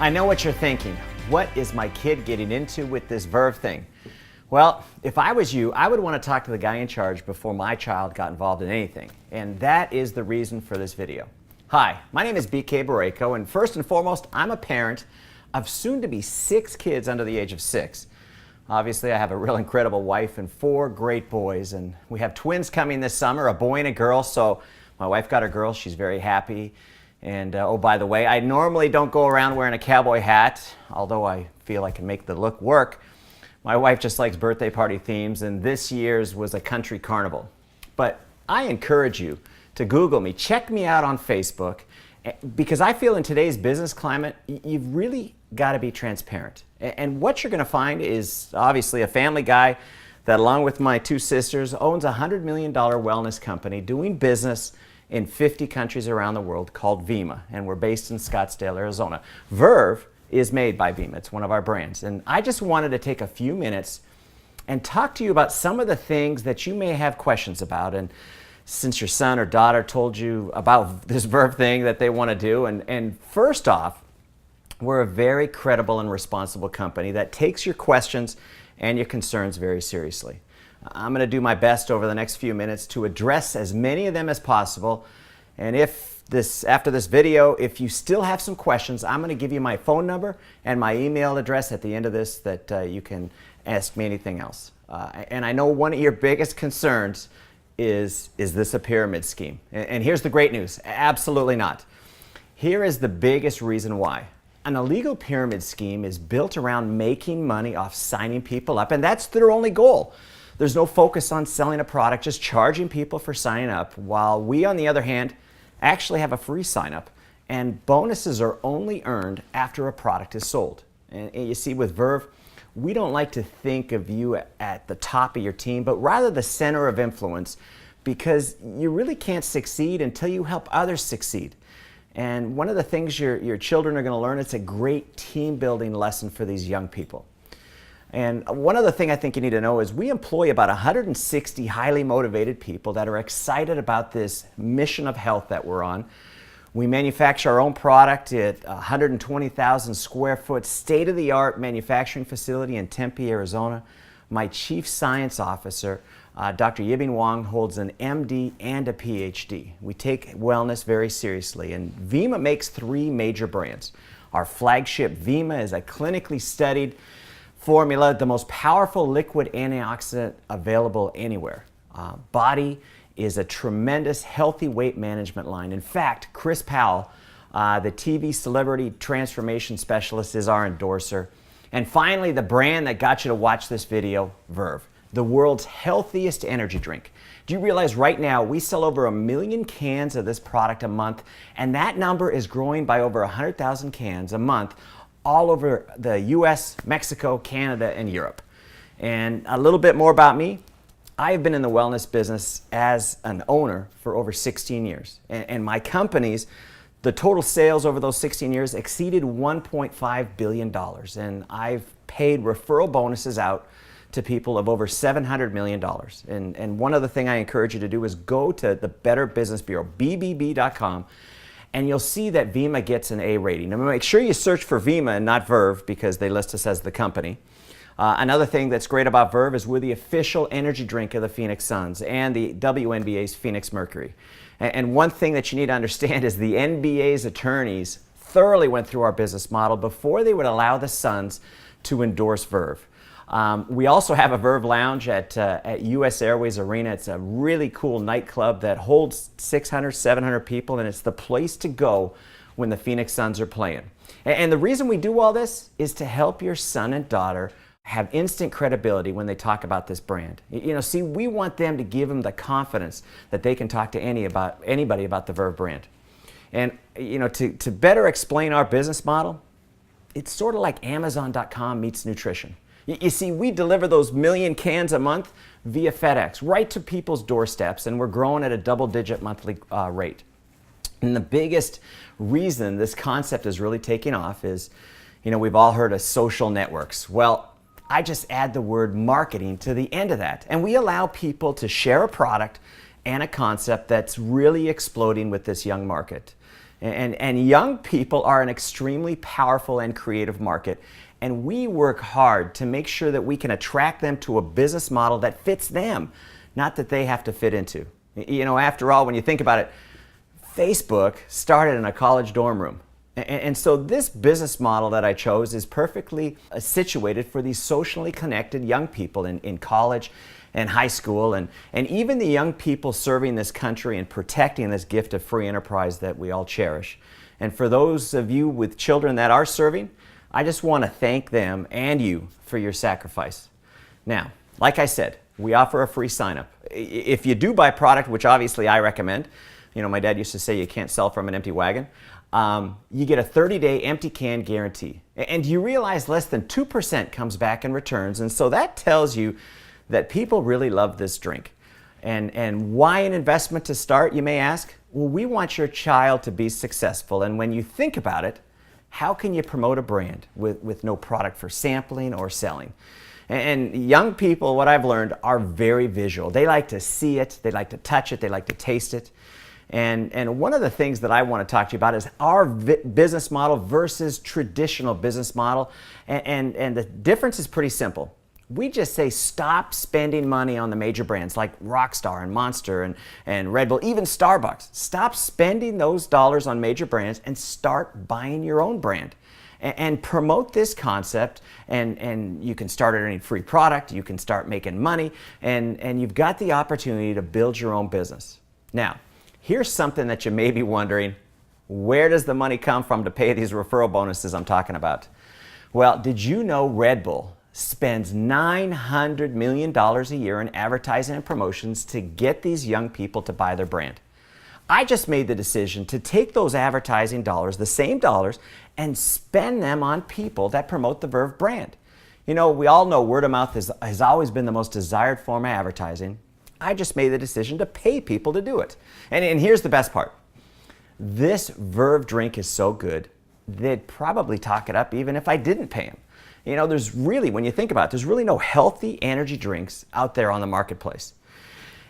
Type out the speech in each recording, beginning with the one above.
I know what you're thinking. What is my kid getting into with this Verve thing? Well, if I was you, I would want to talk to the guy in charge before my child got involved in anything. And that is the reason for this video. Hi, my name is BK Boreyko, and first and foremost, I'm a parent of soon-to-be 6 kids under the age of 6. Obviously, I have a real incredible wife and 4 great boys, and we have twins coming this summer, a boy and a girl, so my wife got her girl. She's very happy. And oh, by the way, I normally don't go around wearing a cowboy hat, although I feel I can make the look work. My wife just likes birthday party themes, and this year's was a country carnival. But I encourage you to Google me, check me out on Facebook, because I feel in today's business climate, you've really got to be transparent. And what you're going to find is obviously a family guy that, along with my 2 sisters, owns a $100 million wellness company doing business in 50 countries around the world called Vima, and we're based in Scottsdale, Arizona. Verve is made by Vima. It's one of our brands. And I just wanted to take a few minutes and talk to you about some of the things that you may have questions about. And since your son or daughter told you about this Verve thing that they want to do, and first off, we're a very credible and responsible company that takes your questions and your concerns very seriously. I'm going to do my best over the next few minutes to address as many of them as possible. And after this video, if you still have some questions, I'm going to give you my phone number and my email address at the end of this that you can ask me anything else. And I know one of your biggest concerns is this a pyramid scheme? And here's the great news. Absolutely not. Here is the biggest reason why. An illegal pyramid scheme is built around making money off signing people up, and that's their only goal. There's no focus on selling a product, just charging people for signing up, while we, on the other hand, actually have a free sign up, and bonuses are only earned after a product is sold. And you see, with Verve, we don't like to think of you at the top of your team, but rather the center of influence, because you really can't succeed until you help others succeed. And one of the things your children are going to learn, it's a great team building lesson for these young people. And one other thing I think you need to know is we employ about 160 highly motivated people that are excited about this mission of health that we're on. We manufacture our own product at 120,000 square foot state-of-the-art manufacturing facility in Tempe, Arizona. My chief science officer, Dr. Yibing Wang, holds an MD and a PhD. We take wellness very seriously, and Vima makes 3 major brands. Our flagship Vima is a clinically studied formula, the most powerful liquid antioxidant available anywhere. Body is a tremendous healthy weight management line. In fact, Chris Powell, the TV celebrity transformation specialist, is our endorser. And finally, the brand that got you to watch this video, Verve, the world's healthiest energy drink. Do you realize right now we sell over 1 million cans of this product a month, and that number is growing by over 100,000 cans a month all over the US, Mexico, Canada, and Europe. And a little bit more about me. I have been in the wellness business as an owner for over 16 years. And my companies, the total sales over those 16 years exceeded $1.5 billion. And I've paid referral bonuses out to people of over $700 million. And one other thing I encourage you to do is go to the Better Business Bureau, bbb.com, and you'll see that Vima gets an A rating. Now make sure you search for Vima and not Verve, because they list us as the company. Another thing that's great about Verve is we're the official energy drink of the Phoenix Suns and the WNBA's Phoenix Mercury. And one thing that you need to understand is the NBA's attorneys thoroughly went through our business model before they would allow the Suns to endorse Verve. We also have a Verve Lounge at US Airways Arena. It's a really cool nightclub that holds 600, 700 people, and it's the place to go when the Phoenix Suns are playing. And the reason we do all this is to help your son and daughter have instant credibility when they talk about this brand. You know, see, we want them to give them the confidence that they can talk to anybody about the Verve brand. And you know, to better explain our business model, it's sort of like Amazon.com meets nutrition. You see, we deliver those 1 million cans a month via FedEx right to people's doorsteps, and we're growing at a double-digit monthly rate. And the biggest reason this concept is really taking off is, you know, we've all heard of social networks. Well, I just add the word marketing to the end of that, and we allow people to share a product and a concept that's really exploding with this young market. And young people are an extremely powerful and creative market. And we work hard to make sure that we can attract them to a business model that fits them, not that they have to fit into. You know, after all, when you think about it, Facebook started in a college dorm room. And so this business model that I chose is perfectly situated for these socially connected young people in college and high school, and even the young people serving this country and protecting this gift of free enterprise that we all cherish. And for those of you with children that are serving, I just want to thank them and you for your sacrifice. Now, like I said, we offer a free sign-up. If you do buy product, which obviously I recommend, you know, my dad used to say you can't sell from an empty wagon, you get a 30-day empty can guarantee. And you realize less than 2% comes back in returns, and so that tells you that people really love this drink. And why an investment to start, you may ask? Well, we want your child to be successful, and when you think about it, how can you promote a brand with no product for sampling or selling? And young people, what I've learned, are very visual. They like to see it, they like to touch it, they like to taste it. And one of the things that I want to talk to you about is our business model versus traditional business model. And the difference is pretty simple. We just say stop spending money on the major brands like Rockstar and Monster and Red Bull, even Starbucks. Stop spending those dollars on major brands and start buying your own brand. And promote this concept, and you can start earning free product, you can start making money, and you've got the opportunity to build your own business. Now, here's something that you may be wondering, where does the money come from to pay these referral bonuses I'm talking about? Well, did you know Red Bull spends $900 million a year in advertising and promotions to get these young people to buy their brand? I just made the decision to take those advertising dollars, the same dollars, and spend them on people that promote the Verve brand. You know, we all know word of mouth has always been the most desired form of advertising. I just made the decision to pay people to do it. And here's the best part. This Verve drink is so good, they'd probably talk it up even if I didn't pay them. You know, there's really, when you think about it, there's really no healthy energy drinks out there on the marketplace.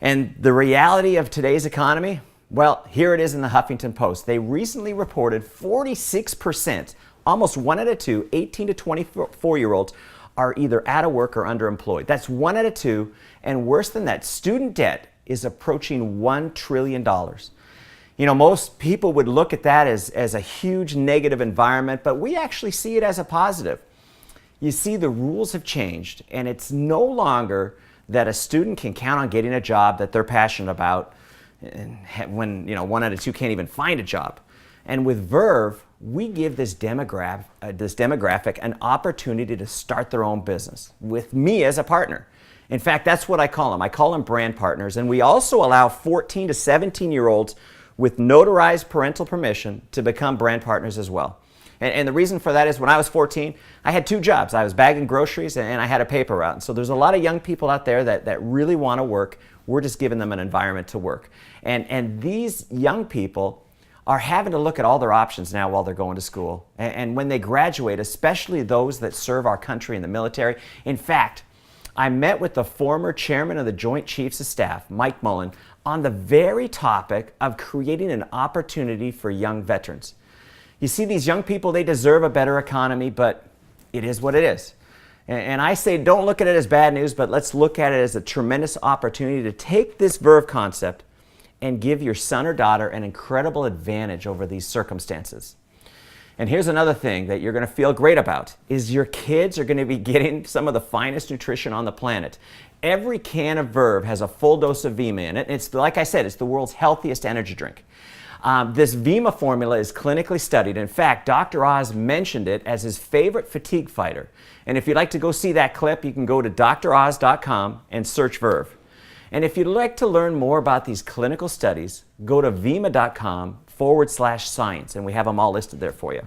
And the reality of today's economy, well, here it is in the Huffington Post. They recently reported 46%, almost 1 out of 2, 18 to 24-year-olds are either out of work or underemployed. That's 1 out of 2, and worse than that, student debt is approaching $1 trillion. You know, most people would look at that as a huge negative environment, but we actually see it as a positive. You see, the rules have changed, and it's no longer that a student can count on getting a job that they're passionate about when, you know, 1 out of 2 can't even find a job. And with Verve, we give this demographic an opportunity to start their own business with me as a partner. In fact, that's what I call them. I call them brand partners. And we also allow 14 to 17-year-olds with notarized parental permission to become brand partners as well. And the reason for that is when I was 14, I had 2 jobs. I was bagging groceries and I had a paper route. And so there's a lot of young people out there that really want to work. We're just giving them an environment to work. And these young people are having to look at all their options now while they're going to school. And when they graduate, especially those that serve our country in the military. In fact, I met with the former chairman of the Joint Chiefs of Staff, Mike Mullen, on the very topic of creating an opportunity for young veterans. You see, these young people, they deserve a better economy, but it is what it is. And I say don't look at it as bad news, but let's look at it as a tremendous opportunity to take this Verve concept and give your son or daughter an incredible advantage over these circumstances. And here's another thing that you're going to feel great about, is your kids are going to be getting some of the finest nutrition on the planet. Every can of Verve has a full dose of Vima in it. It's, like I said, it's the world's healthiest energy drink. This Vima formula is clinically studied. In fact, Dr. Oz mentioned it as his favorite fatigue fighter. And if you'd like to go see that clip, you can go to droz.com and search Verve. And if you'd like to learn more about these clinical studies, go to vima.com/science, and we have them all listed there for you.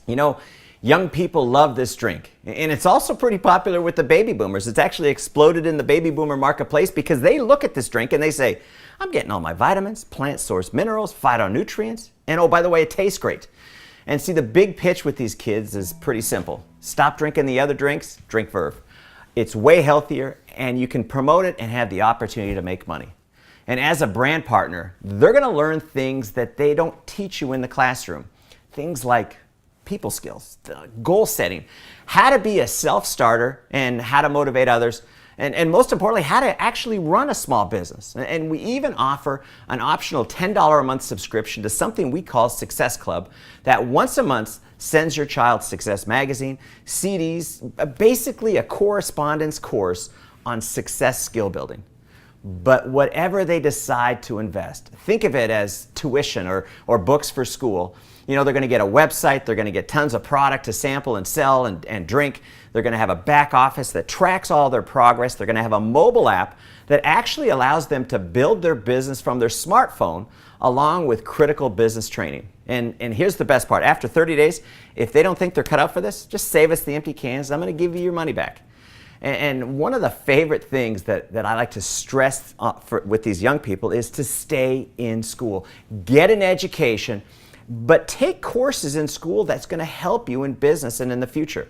You know, young people love this drink, and it's also pretty popular with the baby boomers. It's actually exploded in the baby boomer marketplace because they look at this drink and they say, I'm getting all my vitamins, plant source minerals, phytonutrients, and oh, by the way, it tastes great. And see, the big pitch with these kids is pretty simple. Stop drinking the other drinks, drink Verve. It's way healthier, and you can promote it and have the opportunity to make money. And as a brand partner, they're going to learn things that they don't teach you in the classroom. Things like people skills, goal setting, how to be a self-starter and how to motivate others, and most importantly, how to actually run a small business. And we even offer an optional $10 a month subscription to something we call Success Club that once a month sends your child Success Magazine, CDs, basically a correspondence course on success skill building. But whatever they decide to invest, think of it as tuition or books for school. You know, they're going to get a website, they're going to get tons of product to sample and sell and drink. They're going to have a back office that tracks all their progress. They're going to have a mobile app that actually allows them to build their business from their smartphone along with critical business training. And here's the best part. After 30 days, if they don't think they're cut out for this, just save us the empty cans. I'm going to give you your money back. And one of the favorite things that I like to stress with these young people is to stay in school. Get an education, but take courses in school that's going to help you in business and in the future.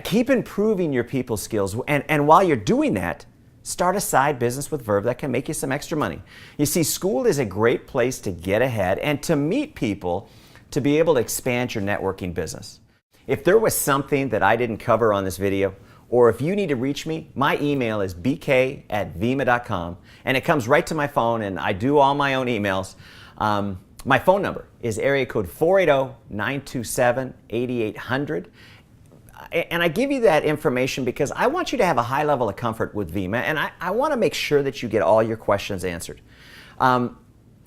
Keep improving your people skills. And while you're doing that, start a side business with Verve that can make you some extra money. You see, school is a great place to get ahead and to meet people to be able to expand your networking business. If there was something that I didn't cover on this video, or if you need to reach me, my email is bk@vema.com, and it comes right to my phone, and I do all my own emails. My phone number is area code 480-927-8800. And I give you that information because I want you to have a high level of comfort with Vema, and I want to make sure that you get all your questions answered.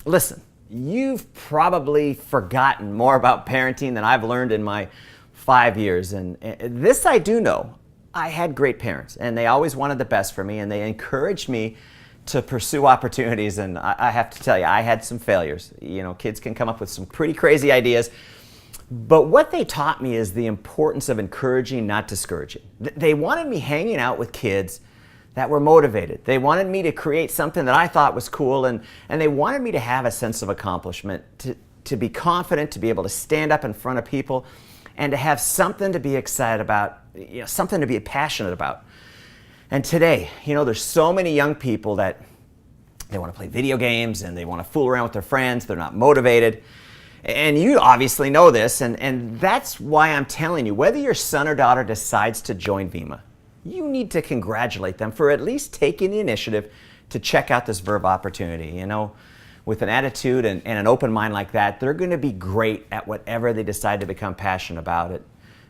Listen, you've probably forgotten more about parenting than I've learned in my 5 years, and this I do know. I had great parents, and they always wanted the best for me, and they encouraged me to pursue opportunities, and I have to tell you, I had some failures. You know, kids can come up with some pretty crazy ideas, but what they taught me is the importance of encouraging, not discouraging. They wanted me hanging out with kids that were motivated. They wanted me to create something that I thought was cool, and they wanted me to have a sense of accomplishment, to be confident, to be able to stand up in front of people, and to have something to be excited about, you know, something to be passionate about. And today, you know, there's so many young people that they want to play video games and they want to fool around with their friends. They're not motivated. And you obviously know this, and that's why I'm telling you, whether your son or daughter decides to join Vema, you need to congratulate them for at least taking the initiative to check out this Verve opportunity. You know, with an attitude and an open mind like that, they're going to be great at whatever they decide to become passionate about it.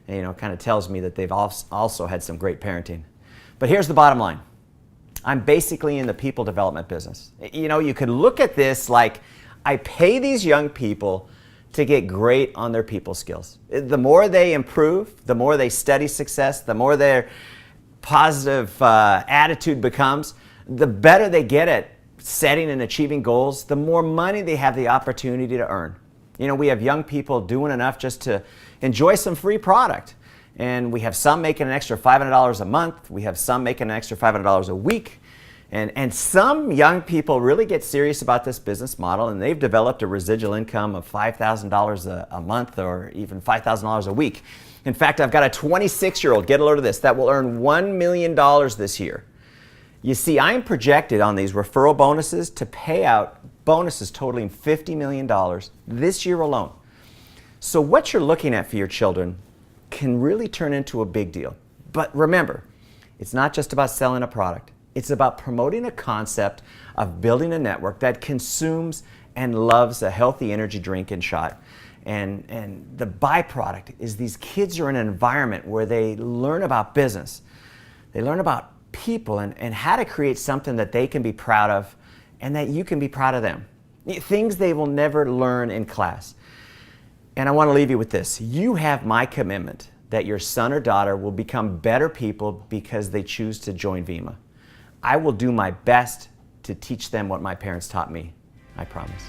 And, you know, it kind of tells me that they've also had some great parenting. But here's the bottom line. I'm basically in the people development business. You know, you could look at this like I pay these young people to get great on their people skills. The more they improve, the more they study success, the more their positive attitude becomes, the better they get at setting and achieving goals, the more money they have the opportunity to earn. You know, we have young people doing enough just to enjoy some free product. And we have some making an extra $500 a month. We have some making an extra $500 a week. And some young people really get serious about this business model, and they've developed a residual income of $5,000 a month or even $5,000 a week. In fact, I've got a 26-year-old, get a load of this, that will earn $1 million this year. You see, I'm projected on these referral bonuses to pay out bonuses totaling $50 million this year alone. So what you're looking at for your children can really turn into a big deal. But remember, it's not just about selling a product. It's about promoting a concept of building a network that consumes and loves a healthy energy drink and shot. And the byproduct is these kids are in an environment where they learn about business. They learn about people and how to create something that they can be proud of and that you can be proud of them. Things they will never learn in class. And I want to leave you with this. You have my commitment that your son or daughter will become better people because they choose to join Vema. I will do my best to teach them what my parents taught me. I promise.